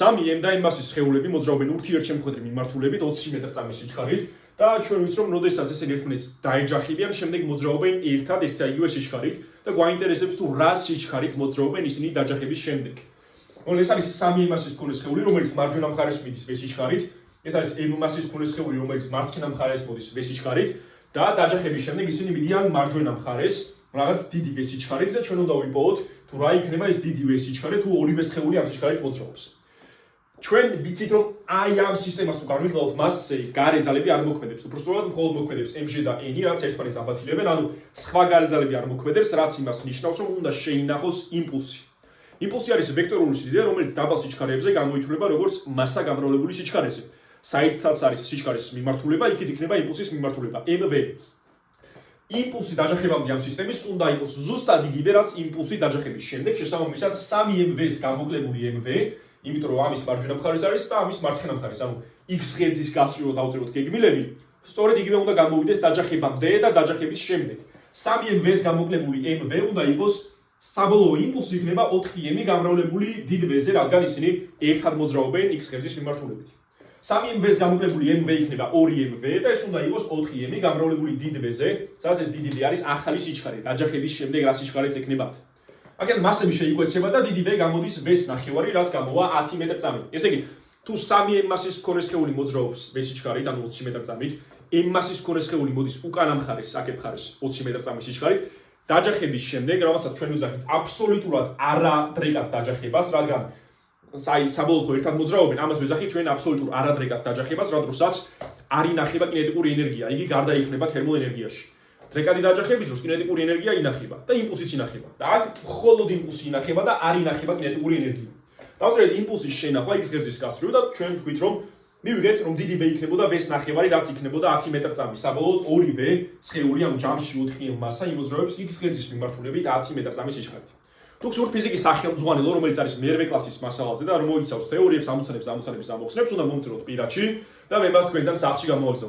3m და m მასის სხეულები მოძრაობენ ურთიერთშემოქმედრი მიმართულებით 20 მეტრ/წამის სიჩქარით და ჩვენ ვიცით, რომ როდესაც ესე ერთმანეთს დაეჯახებიან, შემდეგ მოძრაობენ ერთად ერთ და იგივე სიჩქარით და გვაინტერესებს თუ რა სიჩქარით მოძრაობენ ისინი დაჯახების შემდეგ. ეს არის 3m მასის მქონე სხეული, რომელიც მარჯვენა მხარეს მიდის ვესიჩქარით. ეს არის m მასის მქონე სხეული, რომელიც მარცხენა მხარეს მოდის ვესიჩქარით და დაჯახების შემდეგ ისინი მიდიან მარჯვენა მხარეს, რაღაც დიდი ვესიჩქარით და ჩვენ უნდა ვიპოვოთ თუ რა იქნება ეს დიდი ვესიჩქარე თუ ორივე სხეული ამ სიჩქარით მოძრაობს. ჩვენ ვიცით, რომ აი ამ სისტემას თუ განვიხილავთ, მასზე გარე ძალები არ მოქმედებს. უბრალოდ მხოლოდ მოქმედებს mg და n, რაც ერთმანეთს აბათილებენ, ანუ სხვა გარე ძალები არ მოქმედებს, რაც იმას ნიშნავს, რომ უნდა შეინახოს იმპულსი. იმპულსი არის ვექტორული სიდიდე, რომელიც დაბალ სიჩქარეებზე გამოითვლება როგორც მასა გამრავლებული სიჩქარეზე. საერთოდ არის სიჩქარის მიმართულება, იქით იქნება იმპულსის მიმართულება mv. იმპულსი დაჯახებამდე ამ სისტემის უნდა იყოს ზუსტად იგივე, რაც იმპულსი დაჯახების შემდეგ, შესაბამისად 3mv-ს გამოკლებული mv, იმიტომ რომ ამის მარჯვენა მხარეს არის და ამის მარცხენა მხარეს, ანუ x ღერძის გასწვრივ დავწეროთ გეგმილები, სწორედ იგივე უნდა გამოვიდეს დაჯახებამდე და დაჯახების შემდეგ. 3mv-ს გამოკლებული mv უნდა იყოს საბოლოო იმპულსი იქნება 4m გამრავლებული დიდ v-ზე, რადგან ისინი ერთად მოძრაობენ x ღერძის მიმართულებით. 3mv-ს გამოკლებული mv იქნება 2mv და ეს უნდა იყოს 4m გამრავლებული დიდ v-ზე, სადაც ეს დიდი v არის ახალი სიჩქარე, დაჯახების შემდეგ რა სიჩქარეც ექნებათ. აქედან მასები შეიკვეცება და დიდი v გამოდის v-ს ნახევარი, რაც გამოვა 10 მეტრ/წამი. ესე იგი, თუ 3m მასის მქონე სხეული მოძრაობს v-სიჩქარით, ანუ 20 მეტრ/წამით, m მასის მქონე სხეული მოდის უკანა მხარეს, აქ მხარეს 20 მეტრ/წამის სიჩქარით, დაჯახების შემდეგ, რომელსაც ჩვენ ვიზახით აბსოლუტურად არადრეკად დაჯახებას, რადგან საბოლოო ერთად მოძრაობენ, ამას ვიზახით ჩვენ აბსოლუტურ არადრეკად დაჯახებას, რა დროსაც არ ინახება კინეტიკური ენერგია, იგი გარდაიქმნება თერმოენერგიაში. დრეკადი დაჯახების დროს კინეტიკური ენერგია ინახება და იმპულსიც ინახება. და აქ მხოლოდ იმპულსი ინახება და არ ინახება კინეტიკური ენერგია. დავწერეთ იმპულსის შენახვა x ღერძის გასწვრივ და ჩვენ ვთქვით, რომ მივიღეთ, რომ დიდი v იქნებოდა v-ს ნახევარი, რაც იქნებოდა 10 მეტრ/წამი. საბოლოოდ 2v სხეული, ანუ ჯამში 4m მასა იმოძრაობს x ღერძის მიმართულებით 10 მეტრ/წამის სიჩქარით. თუ გსურთ ფიზიკის სახელმძღვანელო, რომელიც არის მერვე კლასის მასალაზე და რომ მოიცავს თეორიებს, ამოცანებს, ამოცანების ამოხსნებს, უნდა მომწეროთ პირადში და მე მას თქვენთან სახლში გამოვაგზავნოთ.